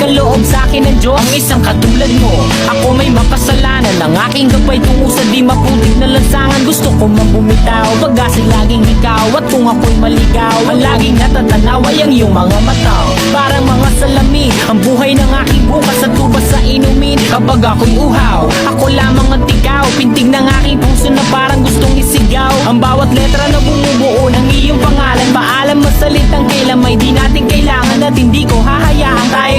ipinaloob sa'kin ng Diyos ang isang katulad mo. Ako may makasalanan, ang aking gabay tungo sa di maputik na lansangan. Gusto ko man bumitaw, pag-asa laging ikaw. At kung ako'y maligaw, ang laging natatanaw ay ang iyong mga mata. Parang mga salamin, ang buhay ng aking bukas at tubas sa inumin. Kapag ako'y uhaw, ako lamang ang tigaw. Pintig ng aking puso na parang gustong isigaw. Ang bawat letra na bumubuo ng iyong pangalan. Paalam mo salitang kailan may di natin kailangan. At hindi ko hahayaan tayo